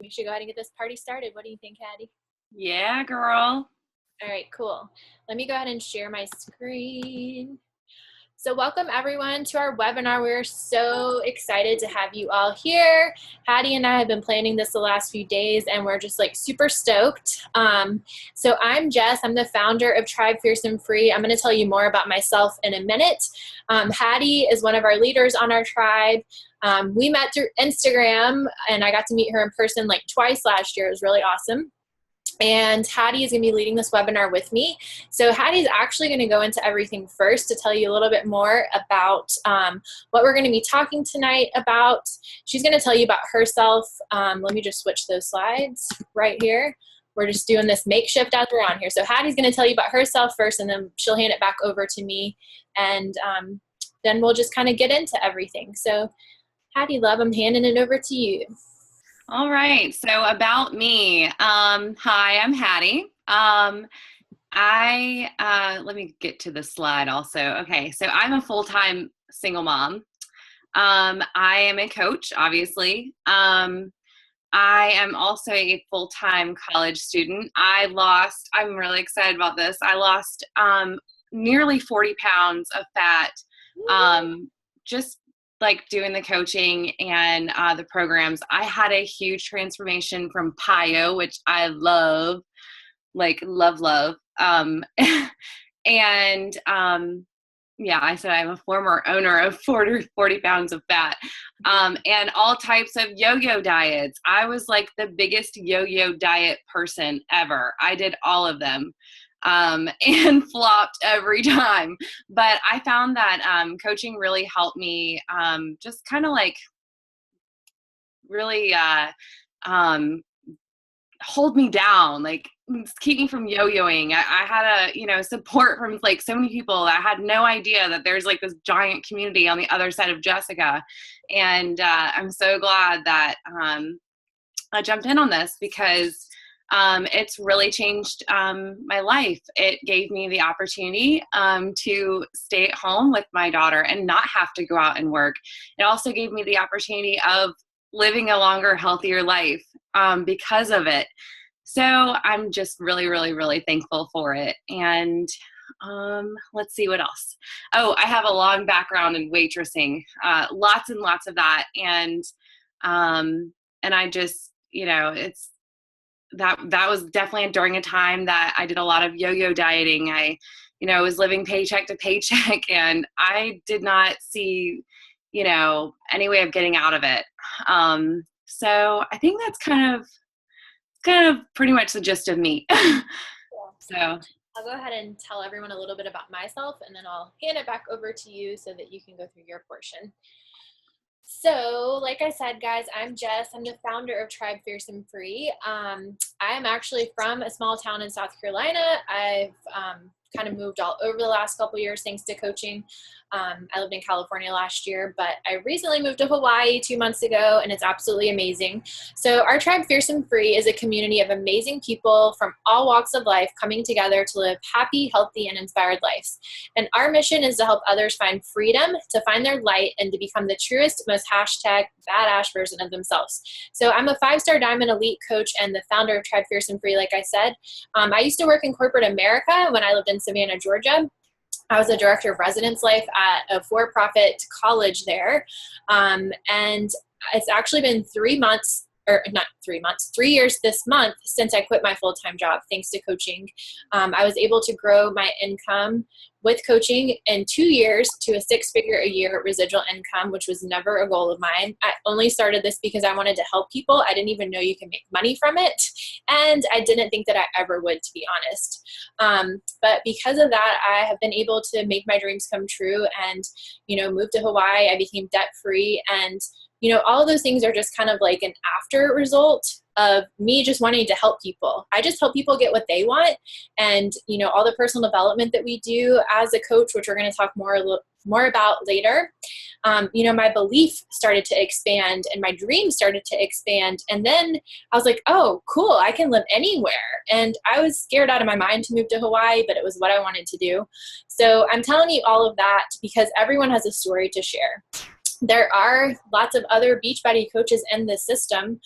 We should go ahead and get this party started. What do you think, Haddie? Yeah, girl. All right, cool. Let me go ahead and share my screen. So welcome everyone to our webinar. We're so excited to have you all here. Haddie and I have been planning this the last few days and we're just like super stoked. So I'm Jess, I'm the founder of Tribe Fierce and Free. I'm gonna tell you more about myself in a minute. Haddie is one of our leaders on our tribe. We met through Instagram and I got to meet her in person like twice last year. It was really awesome. And Haddie is going to be leading this webinar with me. So Haddie's actually going to go into everything first to tell you a little bit more about what we're going to be talking tonight about. She's going to tell you about herself. Let me just switch those slides right here. We're just doing this makeshift as we're on here. So Haddie's going to tell you about herself first, and then she'll hand it back over to me. And then we'll just kind of get into everything. So Haddie, love, I'm handing it over to you. All right. So about me. Hi, I'm Haddie. Let me get to the slide also. Okay. So I'm a full-time single mom. I am a coach, obviously. I am also a full-time college student. I'm really excited about this. I lost nearly 40 pounds of fat just like doing the coaching and the programs. I had a huge transformation from PIO, which I love, like love. Yeah, I said I'm a former owner of 40 pounds of fat and all types of yo-yo diets. I was like the biggest yo-yo diet person ever. I did all of them. And flopped every time. But I found that coaching really helped me just kind of like really hold me down, like keep me from yo-yoing. I had support from like so many people. I had no idea that there's like this giant community on the other side of Jessica. And I'm so glad that I jumped in on this because it's really changed my life. It gave me the opportunity to stay at home with my daughter and not have to go out and work. It also gave me the opportunity of living a longer, healthier life because of it. So I'm just really, really, really thankful for it. And let's see what else. Oh, I have a long background in waitressing, lots and lots of that. And I just, that was definitely during a time that I did a lot of yo-yo dieting. I was living paycheck to paycheck and I did not see, any way of getting out of it. So I think that's kind of pretty much the gist of me. So I'll go ahead and tell everyone a little bit about myself and then I'll hand it back over to you so that you can go through your portion. So, like I said, guys, I'm Jess. I'm the founder of Tribe Fierce and Free. I'm actually from a small town in South Carolina. I've kind of moved all over the last couple years thanks to coaching. I lived in California last year, but I recently moved to Hawaii 2 months ago, and it's absolutely amazing. So our Tribe Fierce and Free is a community of amazing people from all walks of life coming together to live happy, healthy, and inspired lives. And our mission is to help others find freedom, to find their light, and to become the truest, most #badass version of themselves. So I'm a 5-star Diamond Elite coach and the founder of Tribe Fierce and Free, like I said. I used to work in corporate America when I lived in Savannah, Georgia. I was a director of residence life at a for-profit college there. And it's actually been 3 years this month since I quit my full-time job, thanks to coaching. I was able to grow my income with coaching in 2 years to a 6-figure a year residual income, which was never a goal of mine. I only started this because I wanted to help people. I didn't even know you can make money from it. And I didn't think that I ever would, to be honest. But because of that, I have been able to make my dreams come true and, move to Hawaii. I became debt-free and all of those things are just kind of like an after result of me just wanting to help people. I just help people get what they want. And, all the personal development that we do as a coach, which we're going to talk more about later, my belief started to expand and my dreams started to expand. And then I was like, oh, cool, I can live anywhere. And I was scared out of my mind to move to Hawaii, but it was what I wanted to do. So I'm telling you all of that because everyone has a story to share. There are lots of other Beachbody coaches in this system,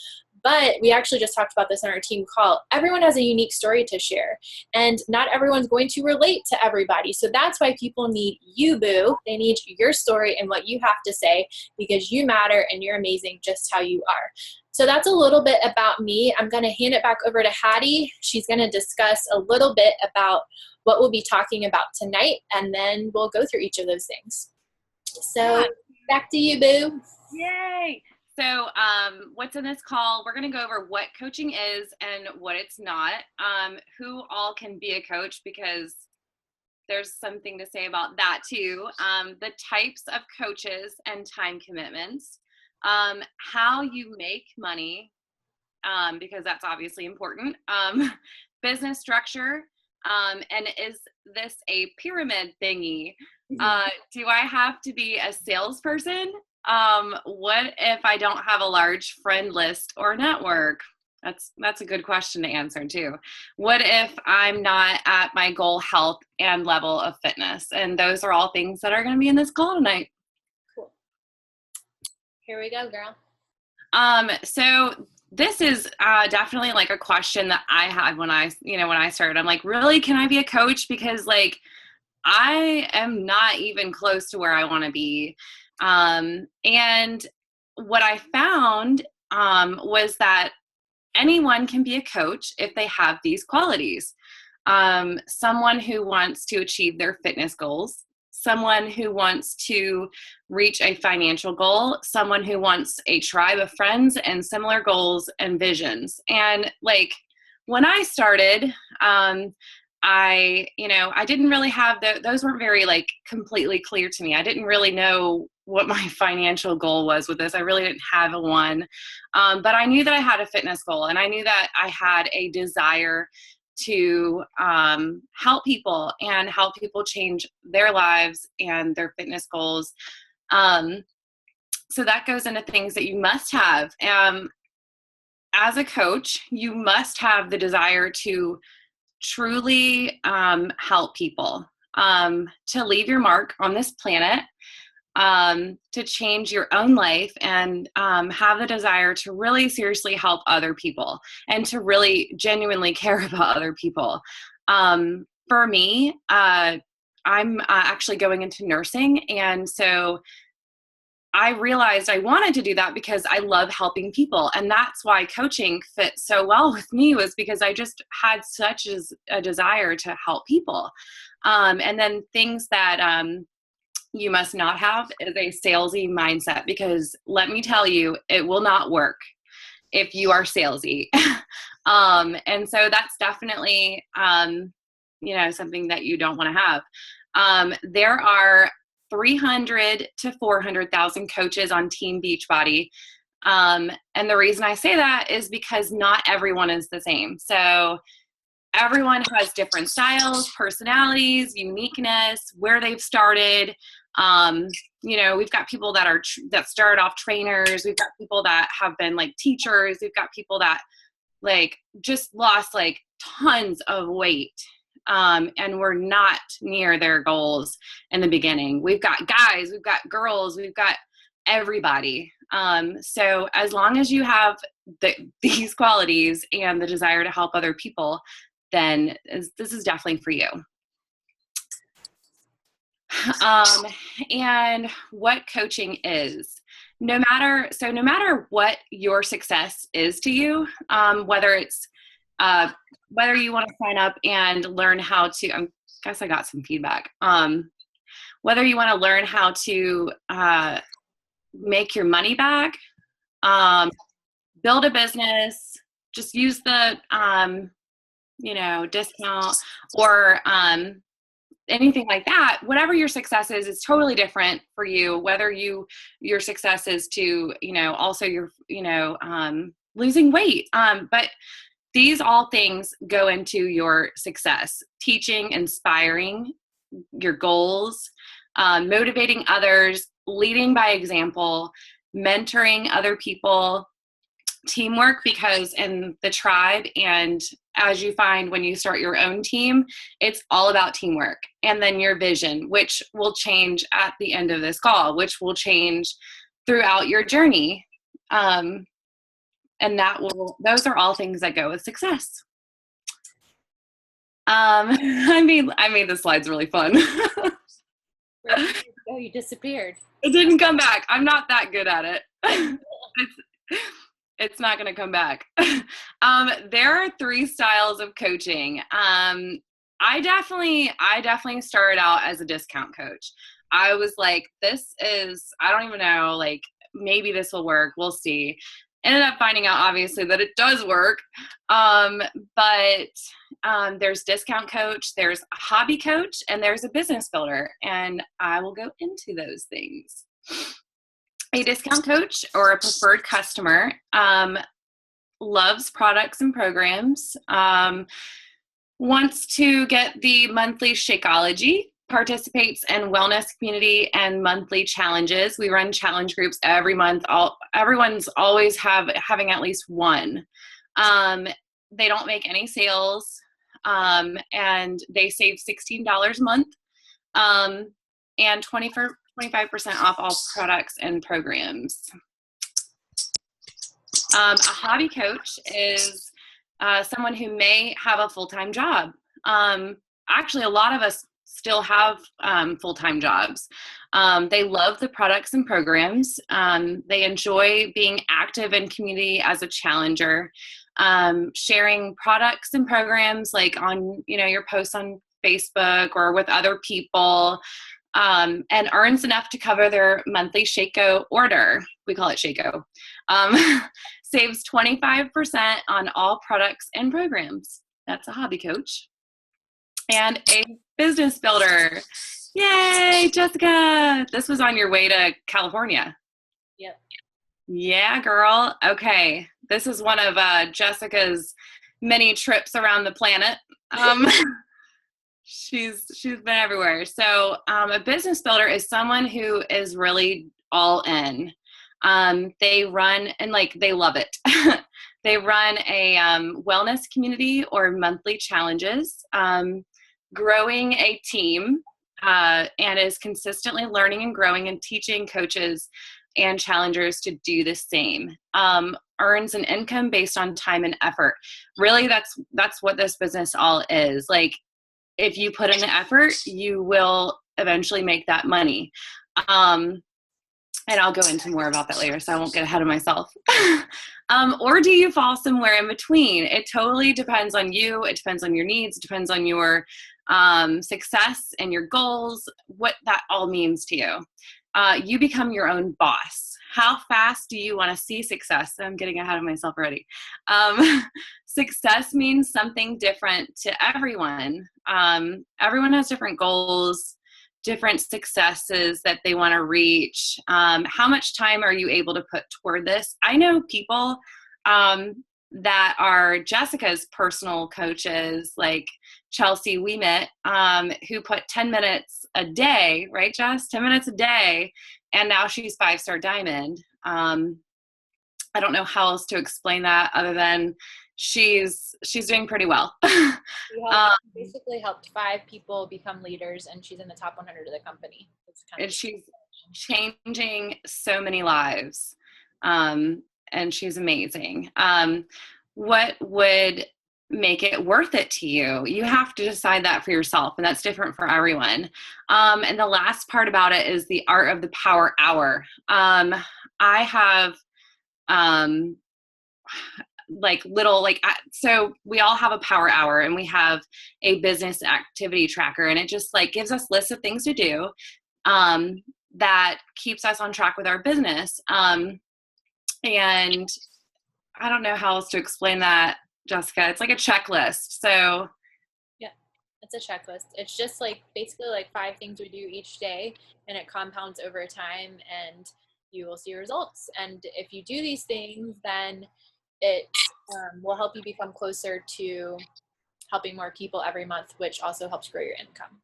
But we actually just talked about this on our team call. Everyone has a unique story to share, and not everyone's going to relate to everybody. So that's why people need you, boo. They need your story and what you have to say, because you matter and you're amazing just how you are. So that's a little bit about me. I'm going to hand it back over to Haddie. She's going to discuss a little bit about what we'll be talking about tonight, and then we'll go through each of those things. So back to you, boo. Yay. So what's in this call, we're going to go over what coaching is and what it's not, who all can be a coach, because there's something to say about that too, the types of coaches and time commitments, how you make money, because that's obviously important, business structure, and is this a pyramid thingy? Do I have to be a salesperson? What if I don't have a large friend list or network? That's a good question to answer too. What if I'm not at my goal health and level of fitness? And those are all things that are going to be in this call tonight. Cool. Here we go, girl. So this is definitely like a question that I had when I started. I'm like, really, can I be a coach? Because like, I am not even close to where I want to be. And what I found was that anyone can be a coach if they have these qualities. Someone who wants to achieve their fitness goals, someone who wants to reach a financial goal, someone who wants a tribe of friends and similar goals and visions. And like when I started, I didn't really have those weren't very like completely clear to me. I didn't really know what my financial goal was with this. I really didn't have one. But I knew that I had a fitness goal, and I knew that I had a desire to help people and help people change their lives and their fitness goals. So that goes into things that you must have. As a coach, you must have the desire to truly help people, to leave your mark on this planet, to change your own life, and have the desire to really seriously help other people and to really genuinely care about other people. For me, I'm actually going into nursing, and so I realized I wanted to do that because I love helping people. And that's why coaching fit so well with me, was because I just had such a desire to help people. And then things that you must not have is a salesy mindset, because let me tell you, it will not work if you are salesy. And so that's definitely, something that you don't want to have. There are 300 to 400,000 coaches on Team Beachbody. And the reason I say that is because not everyone is the same. So everyone has different styles, personalities, uniqueness, where they've started. We've got people that started off trainers. We've got people that have been like teachers. We've got people that like just lost like tons of weight. And we're not near their goals in the beginning. We've got guys, we've got girls, we've got everybody. So as long as you have these qualities and the desire to help other people, then this is definitely for you. And what coaching is, no matter what your success is to you, whether you want to sign up and learn how to, I guess I got some feedback, whether you want to learn how to make your money back, build a business, just use the, discount, or anything like that, whatever your success is totally different for you. Whether your success is to, also your, losing weight. But these all things go into your success: teaching, inspiring, your goals, motivating others, leading by example, mentoring other people, teamwork, because in the tribe, and as you find when you start your own team, it's all about teamwork. And then your vision, which will change at the end of this call, which will change throughout your journey. And those are all things that go with success. I made the slides really fun. Where did you go? You disappeared. It didn't come back. I'm not that good at it. It's not going to come back. There are 3 styles of coaching. I definitely started out as a discount coach. I was like, I don't even know, like, maybe this will work. We'll see. Ended up finding out, obviously, that it does work. But there's discount coach, there's a hobby coach, and there's a business builder. And I will go into those things. A discount coach or a preferred customer loves products and programs, wants to get the monthly Shakeology, participates in wellness community and monthly challenges. We run challenge groups every month. Everyone's always having at least one. They don't make any sales, and they save $16 a month, and 25% off all products and programs. A hobby coach is someone who may have a full-time job. Actually, a lot of us still have full-time jobs. They love the products and programs. They enjoy being active in community as a challenger, sharing products and programs like on, your posts on Facebook or with other people, and earns enough to cover their monthly Shako order. We call it Shako. Saves 25% on all products and programs. That's a hobby coach. And a business builder. Yay, Jessica. This was on your way to California. Yep. Yeah, girl. Okay. This is one of Jessica's many trips around the planet. She's been everywhere. So a business builder is someone who is really all in. They run, and they love it. They run a wellness community or monthly challenges, growing a team, and is consistently learning and growing and teaching coaches and challengers to do the same. Earns an income based on time and effort. Really, that's what this business all is. Like, if you put in the effort, you will eventually make that money. And I'll go into more about that later, so I won't get ahead of myself. Or do you fall somewhere in between? It totally depends on you. It depends on your needs. It depends on your success and your goals, what that all means to you. You become your own boss. How fast do you want to see success? I'm getting ahead of myself already. Success means something different to everyone. Everyone has different goals, different successes that they want to reach. How much time are you able to put toward this? I know people that are Jessica's personal coaches, like Chelsea we met, who put 10 minutes a day, right, Jess? 10 minutes a day, and now she's 5-star diamond. I don't know how else to explain that other than she's doing pretty well. We basically helped 5 people become leaders, and she's in the top 100 of the company. And she's changing so many lives, and she's amazing. What would make it worth it to you? You have to decide that for yourself, and that's different for everyone. And the last part about it is the art of the power hour. I have so we all have a power hour, and we have a business activity tracker, and it just gives us lists of things to do that keeps us on track with our business. And I don't know how else to explain that, Jessica. It's like a checklist. So yeah, it's a checklist. It's just basically 5 things we do each day, and it compounds over time, and you will see results. And if you do these things, then it will help you become closer to helping more people every month, which also helps grow your income.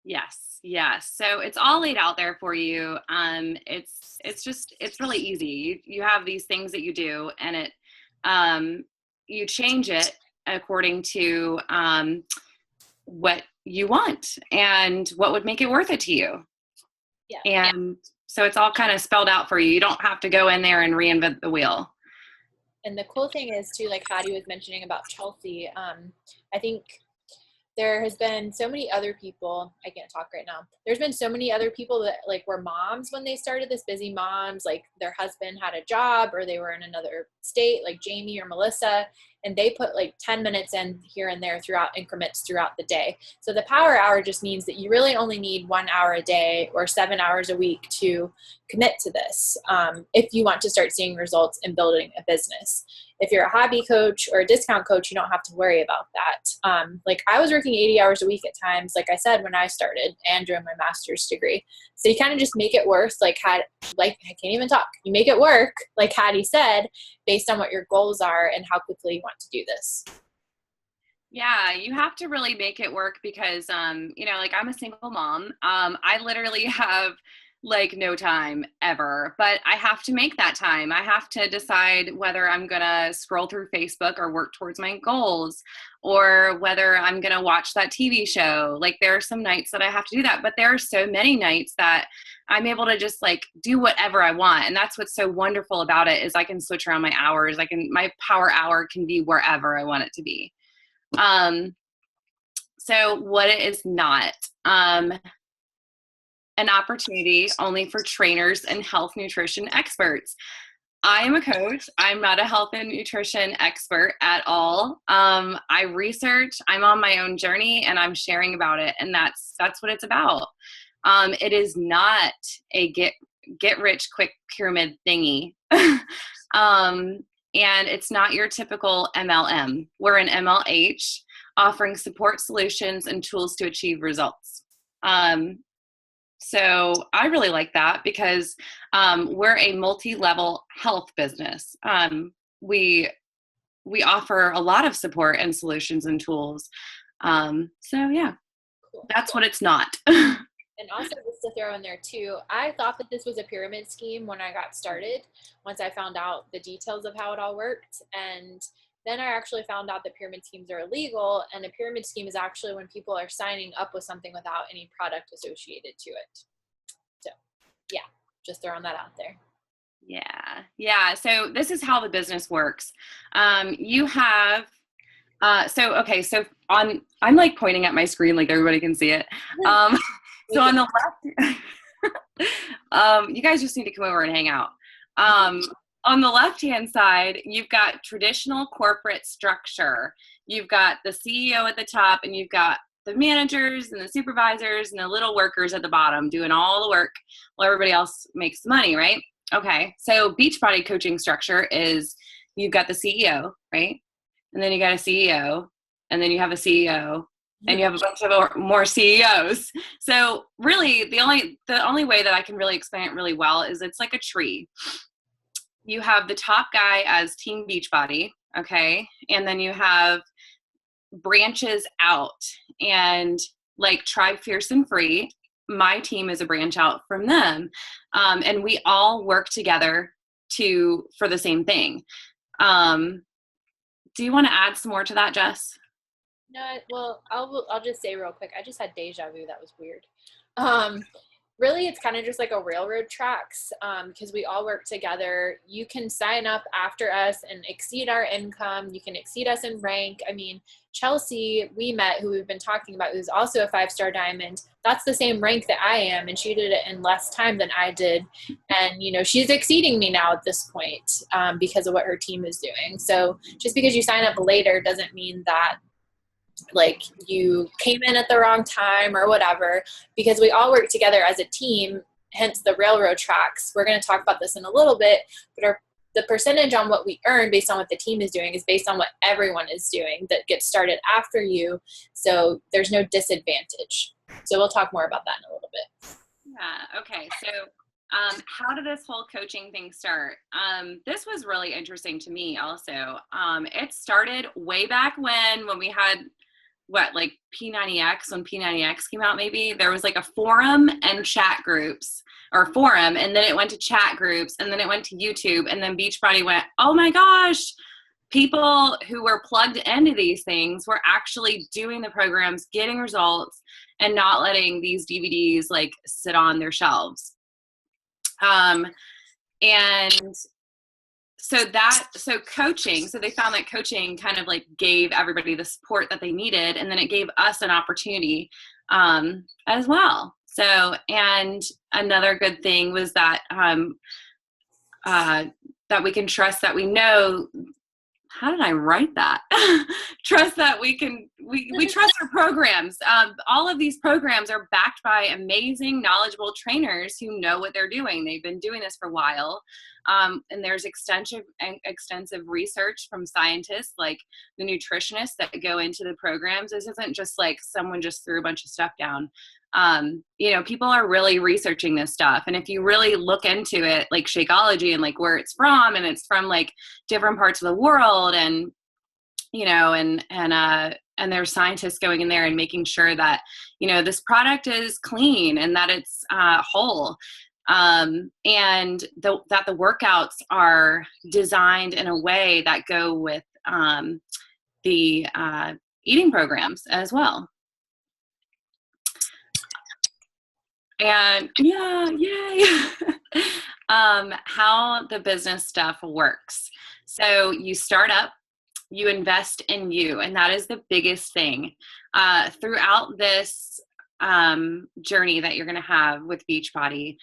Yes. So it's all laid out there for you. It's really easy. You have these things that you do, and you change it according to what you want and what would make it worth it to you. Yeah. And so it's all kind of spelled out for you. You don't have to go in there and reinvent the wheel. And the cool thing is too, like Haddie was mentioning about Chelsea, I think there has been so many other people, I can't talk right now. There's been so many other people that like were moms when they started this, busy moms, like their husband had a job or they were in another state, like Jamie or Melissa, and they put like 10 minutes in here and there throughout increments throughout the day. So the power hour just means that you really only need 1 hour a day or 7 hours a week to commit to this, if you want to start seeing results in building a business. If you're a hobby coach or a discount coach, you don't have to worry about that. Like I was working 80 hours a week at times, like I said, when I started and during my master's degree. So you kind of just make it worse. Like I can't even talk. You make it work, like Haddie said, based on what your goals are and how quickly you want to do this. Yeah, you have to really make it work because, you know, like I'm a single mom. I literally have like no time ever, but I have to make that time. I have to decide whether I'm going to scroll through Facebook or work towards my goals, or whether I'm going to watch that TV show. Like there are some nights that I have to do that, but there are so many nights that I'm able to just like do whatever I want. And that's what's so wonderful about it is I can switch around my hours. My power hour can be wherever I want it to be. So what it is not, an opportunity only for trainers and health nutrition experts. I am a coach. I'm not a health and nutrition expert at all. I research, I'm on my own journey and I'm sharing about it. And that's what it's about. It is not a get rich quick pyramid thingy. And it's not your typical MLM. We're an MLH offering support solutions and tools to achieve results. So I really like that because we're a multi-level health business. We offer a lot of support and solutions and tools. So yeah, Cool. that's what it's not. And also just to throw in there too, I thought that this was a pyramid scheme when I got started, once I found out the details of how it all worked. And then I actually found out that pyramid schemes are illegal, and a pyramid scheme is actually when people are signing up with something without any product associated to it. So yeah, just throwing that out there. Yeah. So this is how the business works. You have, so I'm like pointing at my screen like everybody can see it. So on the left, you guys just need to come over and hang out. On the left-hand side, you've got traditional corporate structure. You've got the CEO at the top, and you've got the managers and the supervisors and the little workers at the bottom doing all the work while everybody else makes the money, right? Okay, so Beachbody coaching structure is you've got the CEO, right? And then you got a CEO, and then you have a CEO, and you have a bunch of more CEOs. So really, the only way that I can really explain it really well is it's like a tree. You have the top guy as Team Beachbody, okay? And then you have branches out, and like Tribe Fierce and Free, my team is a branch out from them. And we all work together for the same thing. Do you want to add some more to that, Jess? No, well, I'll just say real quick. I just had deja vu. That was weird. Really, it's kind of just like a railroad tracks, because we all work together. You can sign up after us and exceed our income. You can exceed us in rank. I mean, Chelsea, we met, who we've been talking about, who's also a 5-star diamond. That's the same rank that I am, and she did it in less time than I did. And, you know, she's exceeding me now at this point, because of what her team is doing. So just because you sign up later doesn't mean that like you came in at the wrong time or whatever, because we all work together as a team, hence the railroad tracks. We're going to talk about this in a little bit, but the percentage on what we earn based on what the team is doing is based on what everyone is doing that gets started after you. So there's no disadvantage. So we'll talk more about that in a little bit. Yeah. Okay. So how did this whole coaching thing start? This was really interesting to me also. It started way back when we had like P90X, when P90X came out, maybe there was like a forum and chat groups, or forum, and then it went to chat groups, and then it went to YouTube, and then Beachbody went, oh my gosh, people who were plugged into these things were actually doing the programs, getting results, and not letting these DVDs like sit on their shelves. And so coaching, so they found that coaching kind of like gave everybody the support that they needed, and then it gave us an opportunity as well. So, and another good thing was that that we can trust that we know. How did I write that? Trust that we trust our programs. All of these programs are backed by amazing, knowledgeable trainers who know what they're doing. They've been doing this for a while. And there's extensive research from scientists like the nutritionists that go into the programs. This isn't just like someone just threw a bunch of stuff down. People are really researching this stuff. And if you really look into it, like Shakeology and like where it's from, and it's from like different parts of the world, and, and there's scientists going in there and making sure that, this product is clean and that it's whole. And that the workouts are designed in a way that go with the eating programs as well. And yay. How the business stuff works. So you start up, you invest in you, and that is the biggest thing. Throughout this journey that you're going to have with Beachbody,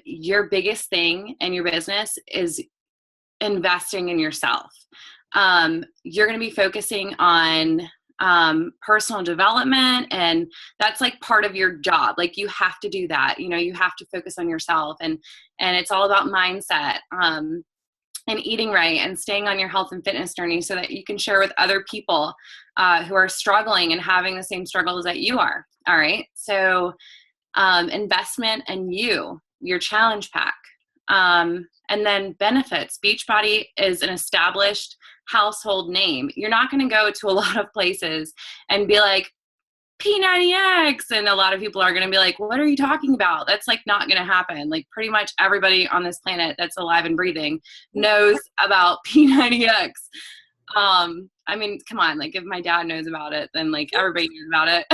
your biggest thing in your business is investing in yourself. You're going to be focusing on personal development, and that's like part of your job. Like you have to do that. You have to focus on yourself, and it's all about mindset, and eating right and staying on your health and fitness journey so that you can share with other people who are struggling and having the same struggles that you are. All right. So investment in your challenge pack, and then benefits. Beachbody is an established household name. You're not going to go to a lot of places and be like P90X, and a lot of people are going to be like, what are you talking about? That's like not going to happen. Like pretty much everybody on this planet that's alive and breathing knows about P90X. I mean, come on, like if my dad knows about it, then like everybody knows about it.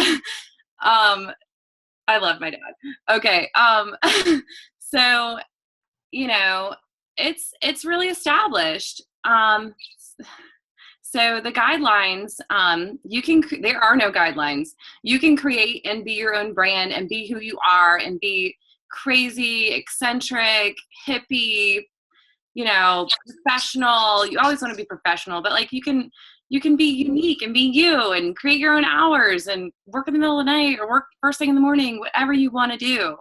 I love my dad. Okay. So, it's really established. So the guidelines, there are no guidelines. You can create and be your own brand and be who you are and be crazy, eccentric, hippie, professional. You always want to be professional, but like you can be unique and be you and create your own hours and work in the middle of the night or work first thing in the morning, whatever you want to do.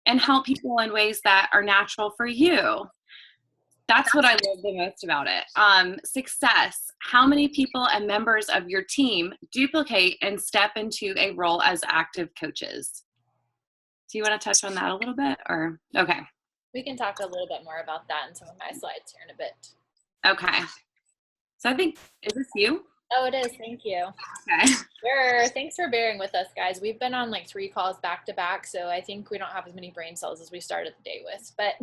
And help people in ways that are natural for you. That's what I love the most about it. Success. How many people and members of your team duplicate and step into a role as active coaches? Do you want to touch on that a little bit, or? Okay. We can talk a little bit more about that in some of my slides here in a bit. Okay. So I think, is this you? Oh, it is. Thank you. Okay. Sure. Thanks for bearing with us, guys. We've been on like 3 calls back to back, so I think we don't have as many brain cells as we started the day with. But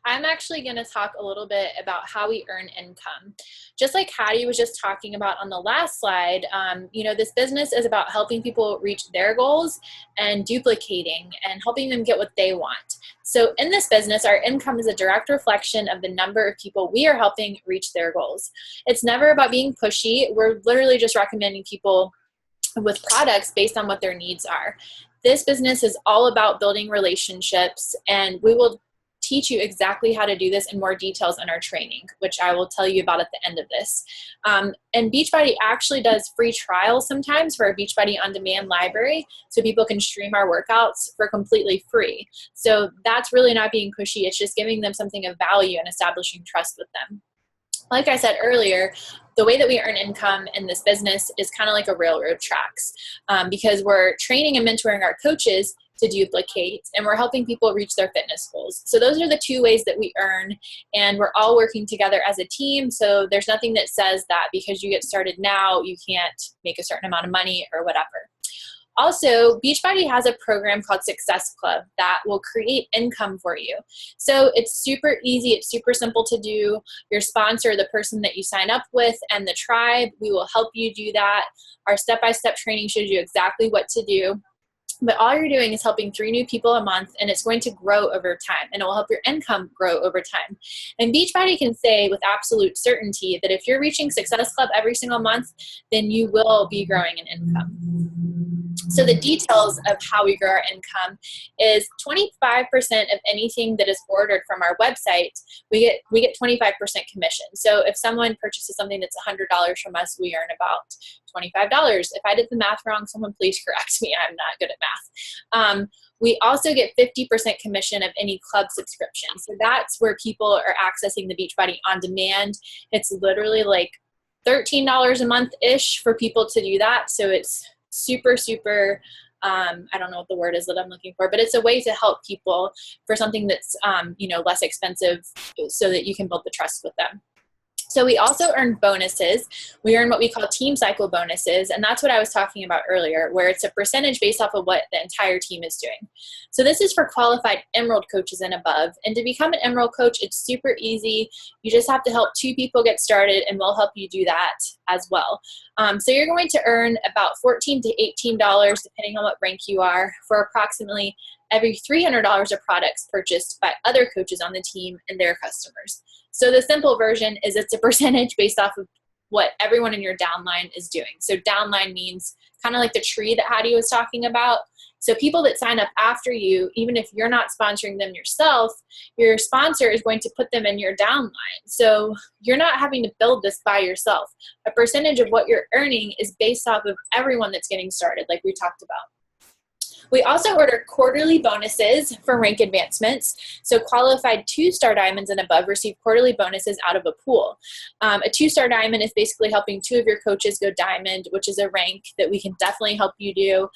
I'm actually going to talk a little bit about how we earn income. Just like Haddie was just talking about on the last slide, this business is about helping people reach their goals and duplicating and helping them get what they want. So in this business, our income is a direct reflection of the number of people we are helping reach their goals. It's never about being pushy. We're literally just recommending people with products based on what their needs are. This business is all about building relationships, and we will teach you exactly how to do this in more details in our training, which I will tell you about at the end of this. And Beachbody actually does free trials sometimes for our Beachbody On Demand library, so people can stream our workouts for completely free. So that's really not being pushy. It's just giving them something of value and establishing trust with them. Like I said earlier, the way that we earn income in this business is kind of like a railroad tracks, because we're training and mentoring our coaches to duplicate, and we're helping people reach their fitness goals. So those are the 2 ways that we earn, and we're all working together as a team. So there's nothing that says that because you get started now, you can't make a certain amount of money or whatever. Also, Beachbody has a program called Success Club that will create income for you. So it's super easy. It's super simple to do. Your sponsor, the person that you sign up with, and the tribe, we will help you do that. Our step-by-step training shows you exactly what to do. But all you're doing is helping 3 new people a month, and it's going to grow over time, and it will help your income grow over time. And Beachbody can say with absolute certainty that if you're reaching Success Club every single month, then you will be growing in income. So the details of how we grow our income is 25% of anything that is ordered from our website, we get 25% commission. So if someone purchases something that's $100 from us, we earn about $25. If I did the math wrong, someone please correct me. I'm not good at math. We also get 50% commission of any club subscription. So that's where people are accessing the Beachbody on demand. It's literally like $13 a month-ish for people to do that. So it's super, super, I don't know what the word is that I'm looking for, but it's a way to help people for something that's, less expensive so that you can build the trust with them. So we also earn bonuses. We earn what we call team cycle bonuses, and that's what I was talking about earlier, where it's a percentage based off of what the entire team is doing. So this is for qualified Emerald coaches and above, and to become an Emerald coach, it's super easy. You just have to help 2 people get started, and we'll help you do that as well. So you're going to earn about $14 to $18, depending on what rank you are, for approximately every $300 of products purchased by other coaches on the team and their customers. So the simple version is it's a percentage based off of what everyone in your downline is doing. So downline means kind of like the tree that Haddie was talking about. So people that sign up after you, even if you're not sponsoring them yourself, your sponsor is going to put them in your downline. So you're not having to build this by yourself. A percentage of what you're earning is based off of everyone that's getting started, like we talked about. We also order quarterly bonuses for rank advancements. So qualified 2-star diamonds and above receive quarterly bonuses out of a pool. A 2-star diamond is basically helping 2 of your coaches go diamond, which is a rank that we can definitely help you do.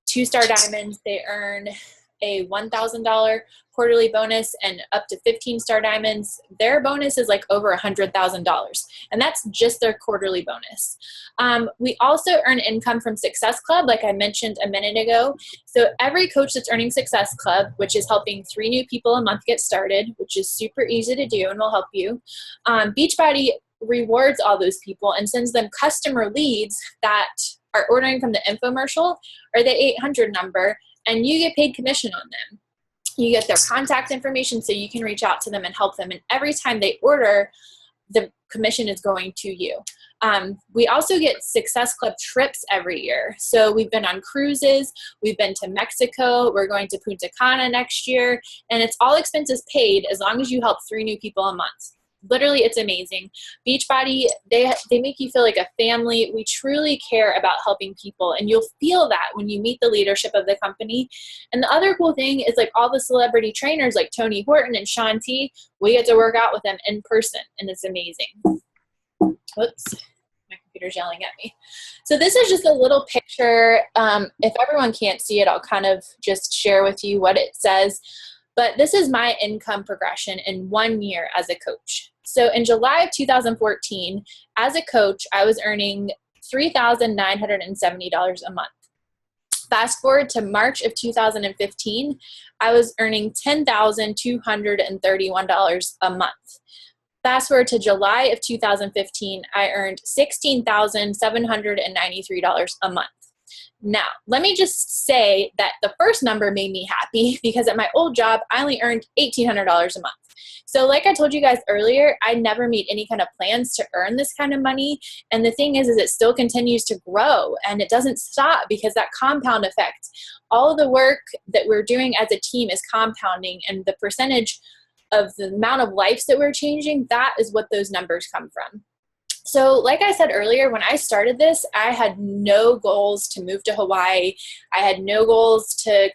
2-star diamonds, they earn a $1,000 quarterly bonus, and up to 15-star diamonds, their bonus is like over $100,000, and that's just their quarterly bonus. We also earn income from Success Club, like I mentioned a minute ago. So every coach that's earning Success Club, which is helping 3 new people a month get started, which is super easy to do and will help you, Beachbody rewards all those people and sends them customer leads that are ordering from the infomercial or the 800 number, and you get paid commission on them. You get their contact information so you can reach out to them and help them. And every time they order, the commission is going to you. We also get Success Club trips every year. So we've been on cruises. We've been to Mexico. We're going to Punta Cana next year. And it's all expenses paid as long as you help 3 new people a month. Literally, it's amazing. Beachbody, they make you feel like a family. We truly care about helping people, and you'll feel that when you meet the leadership of the company. And the other cool thing is, like, all the celebrity trainers like Tony Horton and Shaun T, we get to work out with them in person, and it's amazing. Whoops, my computer's yelling at me. So this is just a little picture. If everyone can't see it, I'll kind of just share with you what it says. But this is my income progression in 1 year as a coach. So in July of 2014, as a coach, I was earning $3,970 a month. Fast forward to March of 2015, I was earning $10,231 a month. Fast forward to July of 2015, I earned $16,793 a month. Now, let me just say that the first number made me happy because at my old job, I only earned $1,800 a month. So like I told you guys earlier, I never made any kind of plans to earn this kind of money. And the thing is it still continues to grow, and it doesn't stop because that compound effect, all of the work that we're doing as a team is compounding, and the percentage of the amount of lives that we're changing, that is what those numbers come from. So like I said earlier, when I started this, I had no goals to move to Hawaii. I had no goals to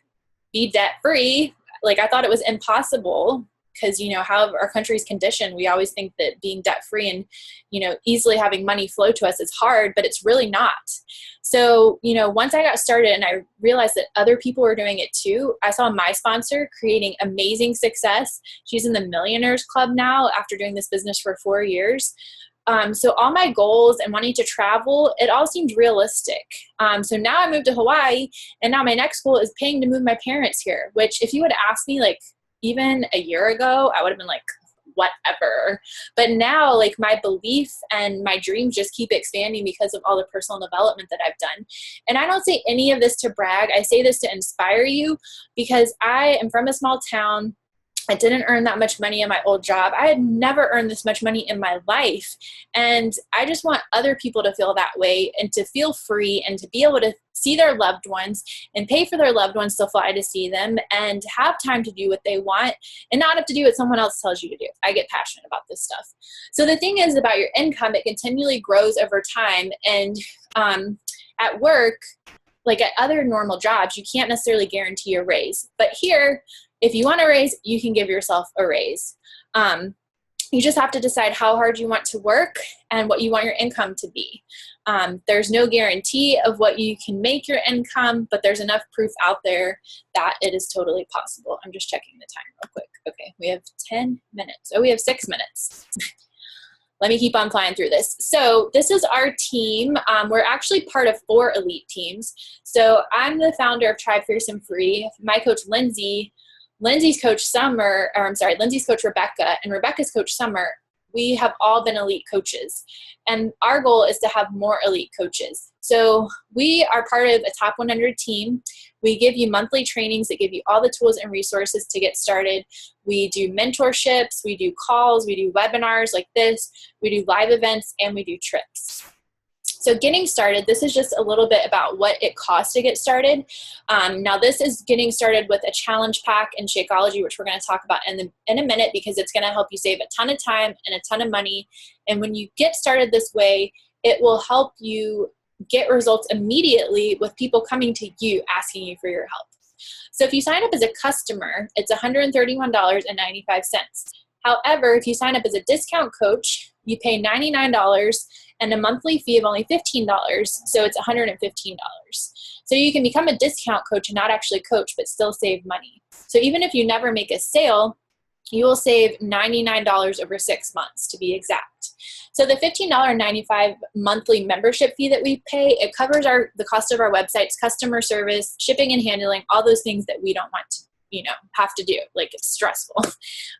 be debt-free. Like, I thought it was impossible because, you know, how our country's conditioned, we always think that being debt-free and, you know, easily having money flow to us is hard, but it's really not. So, you know, once I got started and I realized that other people were doing it too, I saw my sponsor creating amazing success. She's in the Millionaires Club now after doing this business for 4 years. So all my goals and wanting to travel, it all seemed realistic. So now I moved to Hawaii, and now my next goal is paying to move my parents here, which if you would ask me like even a year ago, I would have been like, whatever. But now, like, my belief and my dreams just keep expanding because of all the personal development that I've done. And I don't say any of this to brag. I say this to inspire you, because I am from a small town. I didn't earn that much money in my old job. I had never earned this much money in my life. And I just want other people to feel that way, and to feel free, and to be able to see their loved ones and pay for their loved ones to fly to see them, and have time to do what they want and not have to do what someone else tells you to do. I get passionate about this stuff. So the thing is about your income, it continually grows over time. And at work, like at other normal jobs, you can't necessarily guarantee a raise. But here, if you want a raise, you can give yourself a raise. You just have to decide how hard you want to work and what you want your income to be. There's no guarantee of what you can make your income, but there's enough proof out there that it is totally possible. I'm just checking the time real quick. Okay, we have 10 minutes. Oh, we have 6 minutes. Let me keep on flying through this. So this is our team. We're actually part of 4 elite teams. So I'm the founder of Tribe Fierce and Free. My coach, Lindsay's coach, Lindsay's coach, Rebecca, and Rebecca's coach, Summer, we have all been elite coaches. And our goal is to have more elite coaches. So we are part of a top 100 team. We give you monthly trainings that give you all the tools and resources to get started. We do mentorships, we do calls, we do webinars like this, we do live events, and we do trips. So getting started, this is just a little bit about what it costs to get started. Now this is getting started with a challenge pack in Shakeology, which we're going to talk about in a minute, because it's going to help you save a ton of time and a ton of money. And when you get started this way, it will help you get results immediately with people coming to you asking you for your help. So if you sign up as a customer, it's $131.95. However, if you sign up as a discount coach, you pay $99 and a monthly fee of only $15, so it's $115. So you can become a discount coach and not actually coach, but still save money. So even if you never make a sale, you will save $99 over 6 months, to be exact. So the $15.95 monthly membership fee that we pay, it covers the cost of our websites, customer service, shipping and handling, all those things that we don't want to have to do. Like, it's stressful.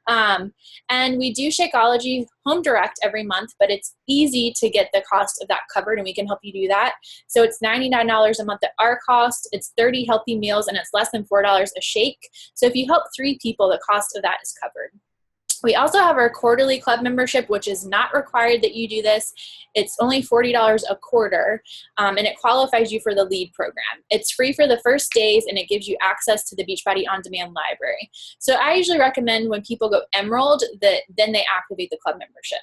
And we do Shakeology home direct every month, but it's easy to get the cost of that covered, and we can help you do that. So it's $99 a month at our cost. It's 30 healthy meals, and it's less than $4 a shake. So if you help 3 people, the cost of that is covered. We also have our quarterly club membership, which is not required that you do this. It's only $40 a quarter, and it qualifies you for the LEAD program. It's free for the first days, and it gives you access to the Beachbody On Demand library. So I usually recommend when people go Emerald that then they activate the club membership.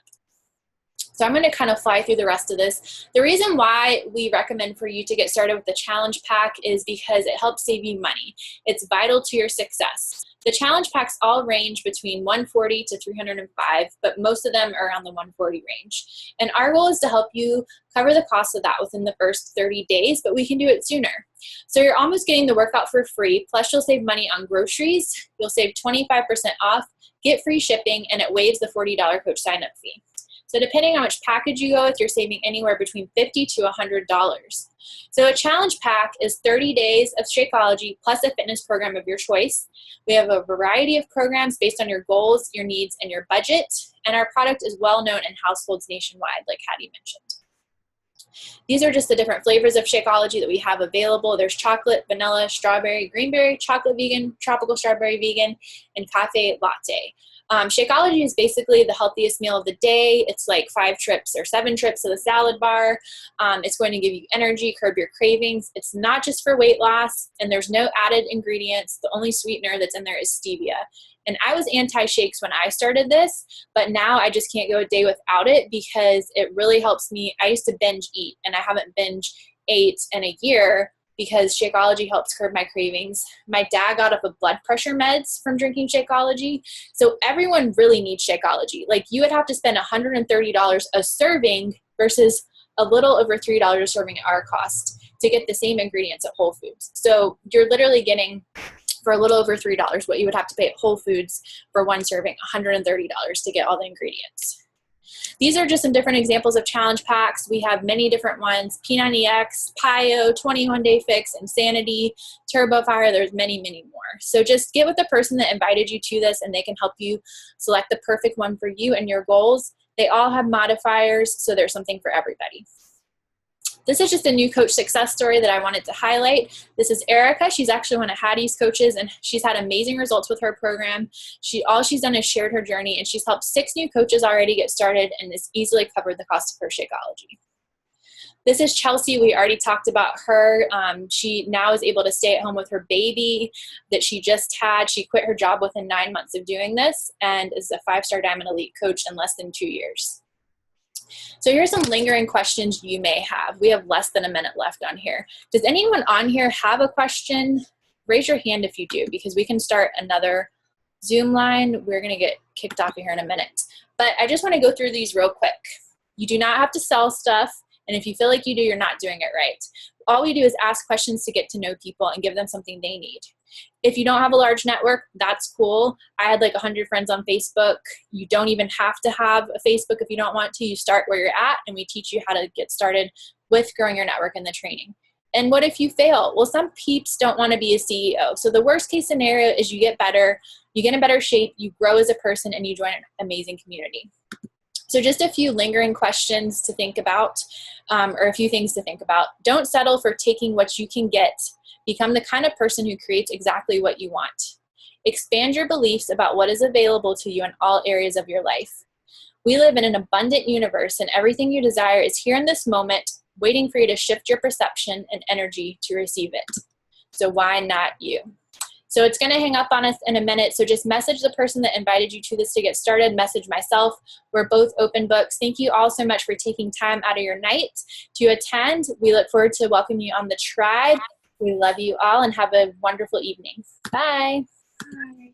So I'm going to kind of fly through the rest of this. The reason why we recommend for you to get started with the challenge pack is because it helps save you money. It's vital to your success. The challenge packs all range between $140 to $305, but most of them are around the $140 range. And our goal is to help you cover the cost of that within the first 30 days, but we can do it sooner. So you're almost getting the workout for free, plus you'll save money on groceries, you'll save 25% off, get free shipping, and it waives the $40 coach sign-up fee. So depending on which package you go with, you're saving anywhere between $50 to $100. So a challenge pack is 30 days of Shakeology plus a fitness program of your choice. We have a variety of programs based on your goals, your needs, and your budget. And our product is well known in households nationwide, like Haddie mentioned. These are just the different flavors of Shakeology that we have available. There's chocolate, vanilla, strawberry, greenberry, chocolate vegan, tropical strawberry vegan, and cafe latte. Shakeology is basically the healthiest meal of the day. It's like 5 trips or 7 trips to the salad bar. It's going to give you energy, curb your cravings. It's not just for weight loss, and there's no added ingredients. The only sweetener that's in there is stevia. And I was anti-shakes when I started this, but now I just can't go a day without it because it really helps me. I used to binge eat, and I haven't binge ate in a year because Shakeology helps curb my cravings. My dad got off of blood pressure meds from drinking Shakeology. So everyone really needs Shakeology. Like, you would have to spend $130 a serving versus a little over $3 a serving at our cost to get the same ingredients at Whole Foods. So you're literally getting, for a little over $3, what you would have to pay at Whole Foods for one serving, $130 to get all the ingredients. These are just some different examples of challenge packs. We have many different ones: P90X, PIO, 21 Day Fix, Insanity, Turbo Fire. There's many, many more. So just get with the person that invited you to this, and they can help you select the perfect one for you and your goals. They all have modifiers, so there's something for everybody. This is just a new coach success story that I wanted to highlight. This is Erica. She's actually one of Haddie's coaches, and she's had amazing results with her program. All she's done is shared her journey, and she's helped 6 new coaches already get started, and has easily covered the cost of her Shakeology. This is Chelsea. We already talked about her. She now is able to stay at home with her baby that she just had. She quit her job within 9 months of doing this, and is a 5-star Diamond Elite coach in less than 2 years. So here's some lingering questions you may have. We have less than a minute left on here. Does anyone on here have a question? Raise your hand if you do, because we can start another Zoom line. We're going to get kicked off here in a minute. But I just want to go through these real quick. You do not have to sell stuff, and if you feel like you do, you're not doing it right. All we do is ask questions to get to know people and give them something they need. If you don't have a large network, that's cool. I had like 100 friends on Facebook. You don't even have to have a Facebook if you don't want to. You start where you're at, and we teach you how to get started with growing your network in the training. And what if you fail? Well, some peeps don't want to be a CEO. So the worst case scenario is you get better, you get in better shape, you grow as a person, and you join an amazing community. So just a few lingering questions to think about, or a few things to think about. Don't settle for taking what you can get. Become the kind of person who creates exactly what you want. Expand your beliefs about what is available to you in all areas of your life. We live in an abundant universe, and everything you desire is here in this moment, waiting for you to shift your perception and energy to receive it. So why not you? So it's going to hang up on us in a minute. So just message the person that invited you to this to get started. Message myself. We're both open books. Thank you all so much for taking time out of your night to attend. We look forward to welcoming you on the tribe. We love you all, and have a wonderful evening. Bye. Bye.